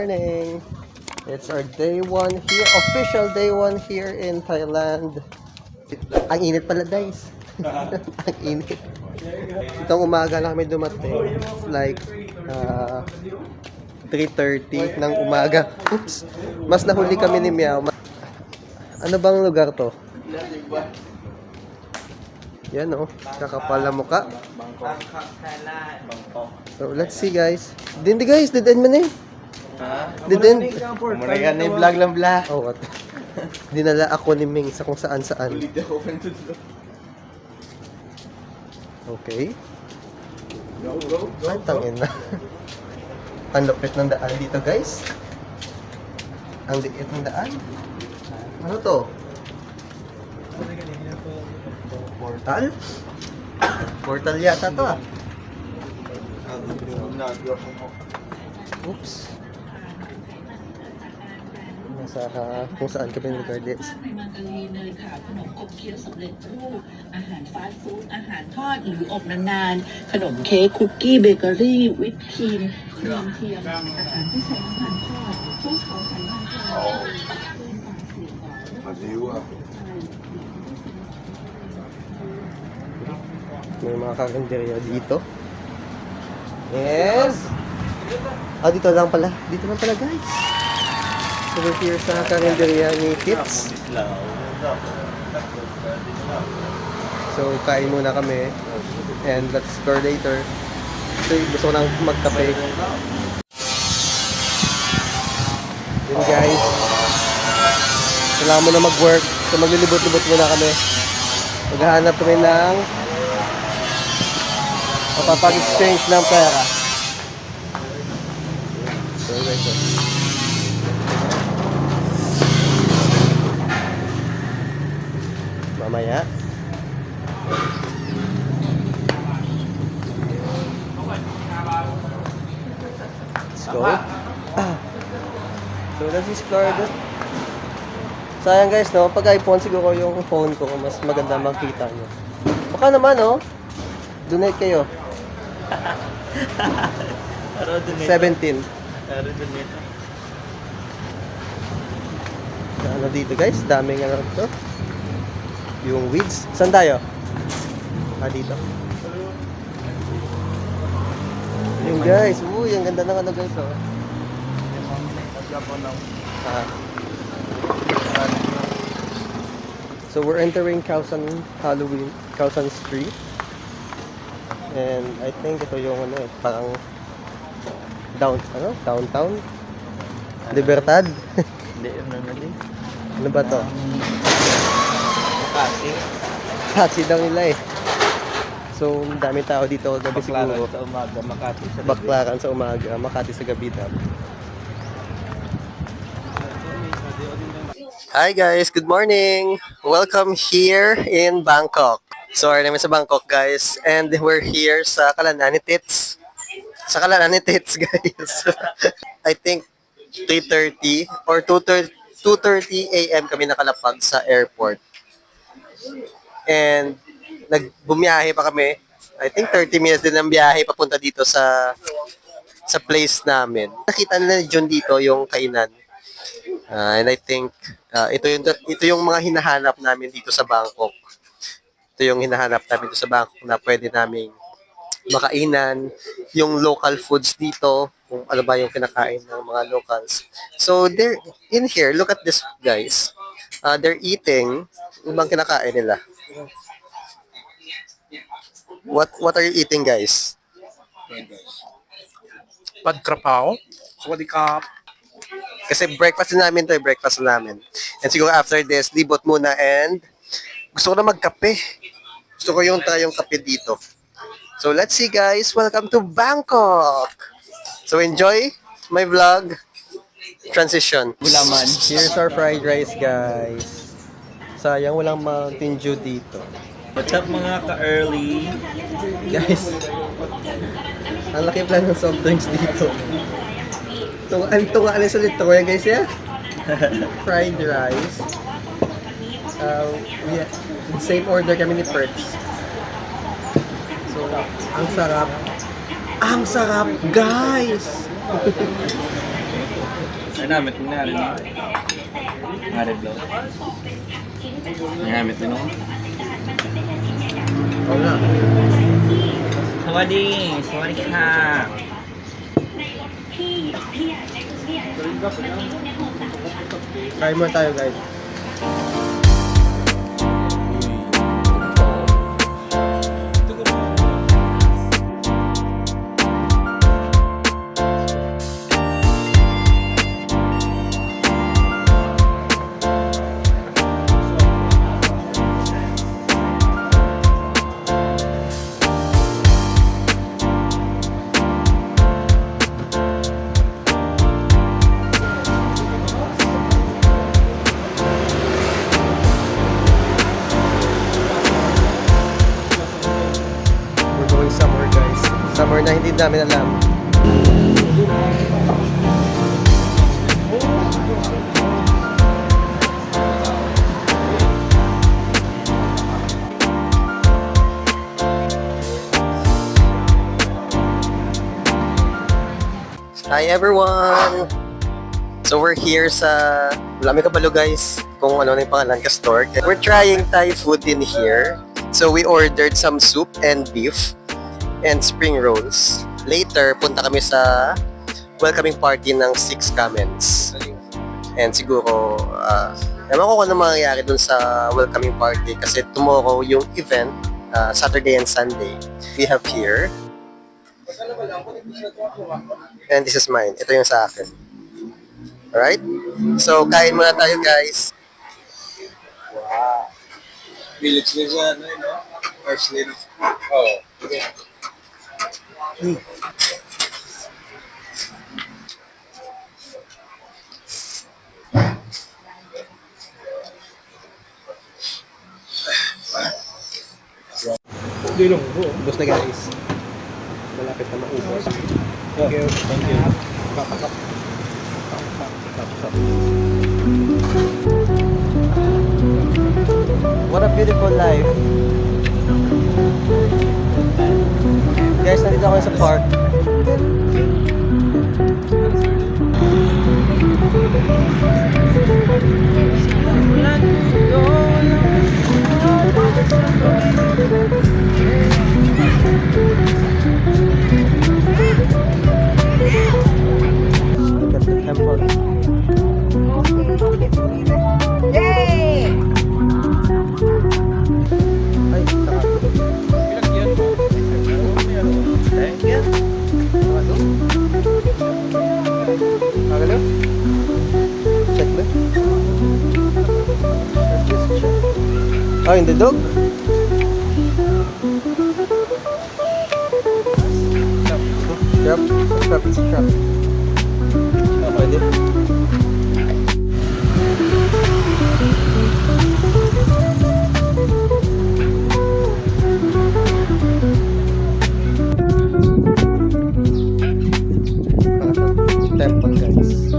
morning. It's our day one here, official day one here in Thailand. Ang init pala, guys. Ang init. Itong umaga lang kami dumating. It's like 3:30 ng umaga. Oops. Mas nahuli kami ni Meow. Ano bang lugar to? Yan oh, kakapal na mukha. Bangkok, Thailand. Bangkok. So let's see guys. Dindi guys, did end mo na eh. Ha? Didn't. Muna ni vlog lang vlog. Oh, what? Dinala ako ni Ming sa kung saan-saan. Okay. Go. Ay, tangin na. Ang lupit ng daan dito, guys. Ang liit ng daan. Ano to? Portal? Portal yata to ah. Oops. Nasa kung saan kami regardless. ในมังกรลีเนยค่ะขนมขบเคี้ยวสำเร็จรูปอาหารฟาสต์ฟู้ดอาหารทอดหรืออบนานๆขนมเค้กคุกกี้เบเกอรี่วิปครีมครีมเทียมอาหารที่ใช้น้ำมันทอดพวกเขาไขมันทอดเพิ่มความเสี่ยงต่อ May mga karinderya dito. Yes! Ah, dito lang pala. Dito lang pala, guys. So, we're here sa karinderya ni Kits. So, kain muna kami. And let's explore later. So, gusto ko nang magkape. Yun, guys. Kailangan mo na mag-work. So, maglilibot-libot muna kami. Maghahanap kami ng mapapag-exchange ng pera. So, guys, mamaya. Let's go. So, let's explore this. Sayang guys, no? Pag iPhone, siguro yung phone ko, mas maganda makita nyo. Baka naman, no? Donate kayo. 17. Ano dito guys? Daming ano to. Yung weeds. Saan tayo? Dito. Yung guys. Uy, ang ganda ng ano guys. Oh. So we're entering Khao San Street. And I think ito yung ano eh, parang downtown? Libertad? Hindi, Ano ba to? Makati. Taxi daw nila eh. So, dami tao dito gabi siguro. Sa umaga, Makati sa gabi. Baklaran sa umaga, Makati sa gabi daw. Hi guys, good morning! Welcome here in Bangkok. So, namin sa Bangkok guys, and we're here sa Kalanani Tits. Sa Kalanani Tits guys. I think 3:30 or 2:30 a.m. kami nakalapag sa airport. And nagbumiyahe pa kami. I think 30 minutes din ang biyahe papunta dito sa place namin. Nakita nila John dito yung kainan. And I think ito yung mga hinahanap namin dito sa Bangkok. Ito yung hinahanap namin dito sa Bangkok na pwede naming makainan, yung local foods dito, kung ano ba yung kinakain ng mga locals. So they're in here, look at this guys. They're eating, yung bang kinakain nila. What are you eating guys? Pad krapao. Swadikap. Kasi breakfast namin to, breakfast namin. And siguro after this, libot muna and gusto ko na magkape. Gusto ko yung tayong kape dito. So let's see guys, welcome to Bangkok! So enjoy my vlog transition. Gulaman. Here's our fried rice guys. Sayang walang Mountain Dew dito. What's up mga ka-early? Guys, ang laki pala ng soft drinks dito. Ang tunga na sa lito ko yan guys ya. Fried rice. Yeah, same order kami ni Perks. So, ang sarap. Ang sarap, guys! Ay, namit mo nga rin. Nga rin blow. Namit mo nung. Wala. Sawadi! Sawadi ka! Try mo tayo guys. We're going somewhere guys. Somewhere na hindi namin alam. Hi everyone! So we're here sa Lami Kabalo guys, kung ano na yung pangalan ka store. We're trying Thai food in here. So we ordered some soup and beef and spring rolls. Later, punta kami sa welcoming party ng 6 Kamens. And siguro, ewan ko kung ano mangyayari dun sa welcoming party kasi tomorrow yung event, Saturday and Sunday. We have here. And this is mine. Ito yung sa akin. Alright? So, kain muna tayo guys. Village na siya, ano yun, no? Parsley, no? Oo. Ubus na guys. Malapit na maubos. Thank you. Thank you. What a beautiful life. Guys, nandito ako sa park. Look at the temple. Ay, saka. Thank you. Magalo? Check ba? Oh, in the dog? Trap? Trap, it's a trap. Ah, pwede. Temple guys.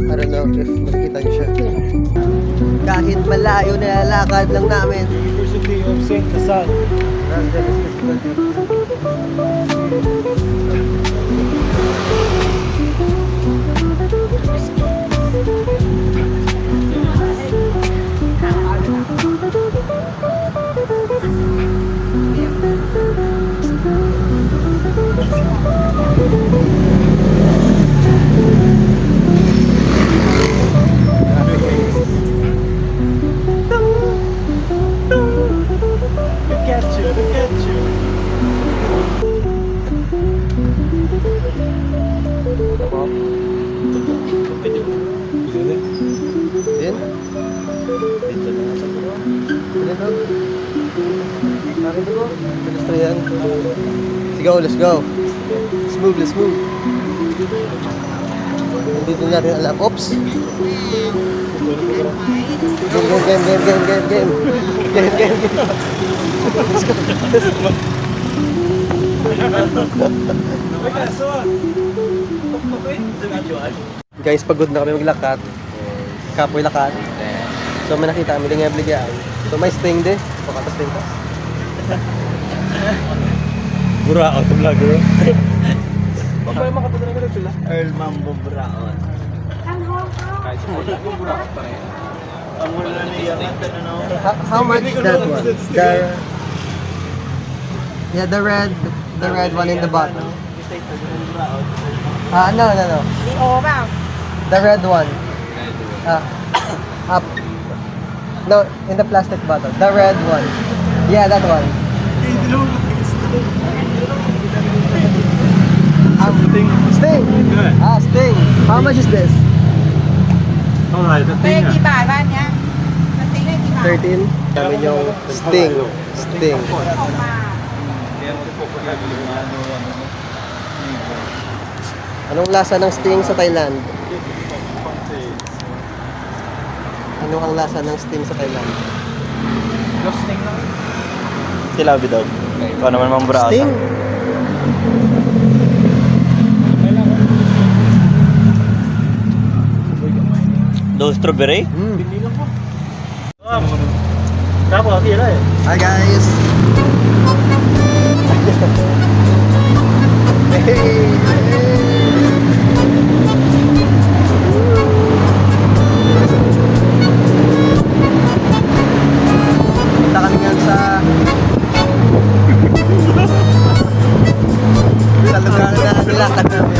I don't know if makikita niyo siya. Kahit malayo na lalakad lang namin. University of St. Casal. Look at you, look at you. Din? Dito na sa bro. Din ho? Bakit ko? Bilis na yan. Let's go, let's go. Let's move, let's move. Hindi din natin alam. Oops! Game. Guys, pagod na kami maglakad. Kapoy lakat. So may nakita kami din nga bligyan. So may sting din. Pakatas din ka. Bura ako vlogger. Earl Mambo Braon. Ang mula niya ano? How much that one? The red one in the bottom. No. The red one. Up. No, in the plastic bottle. The red one. Yeah, that one. Sting. Sting. How much is this? เป็นกี่บาทบ้านเนี้ยมันติ๊กได้กี่บาท 13. Kami yung Sting. ออกมา Anong lasa ng Sting sa Thailand? Ano ang lasa ng Sting sa Thailand? Sila bidog. Ikaw naman Mambo Braon. Sting. Do strawberry? Hi guys. Punta kami ngayon sa lugar na nilakad namin.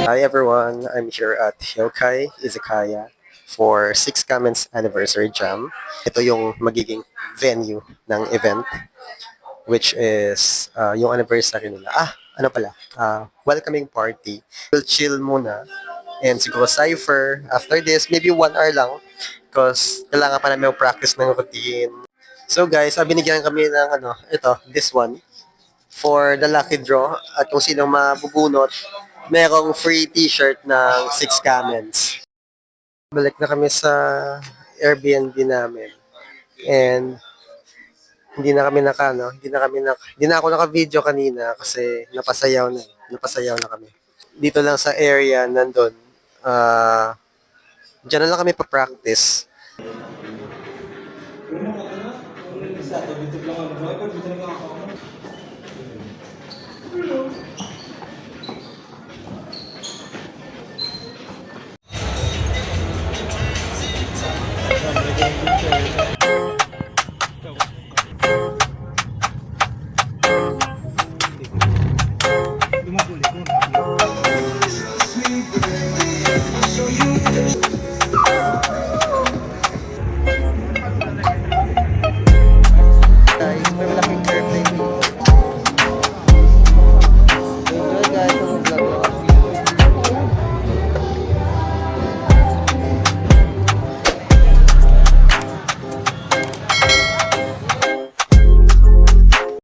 Hi everyone, I'm here at Hyokai Izakaya for 6 Kamen's Anniversary Jam. Ito yung magiging venue ng event, which is yung anniversary nila. Welcoming party. We'll chill muna and siguro cypher. After this, maybe 1 hour lang because kailangan pa namin practice ng routine. So guys, binigyan kami ng this one for the lucky draw at kung sino mabubunot, merong free t-shirt ng 6 Kamen's. Balik na kami sa Airbnb namin. And hindi na ako naka-video kanina kasi napasayaw na kami. Dito lang sa area nandun. Diyan na lang kami pa-practice.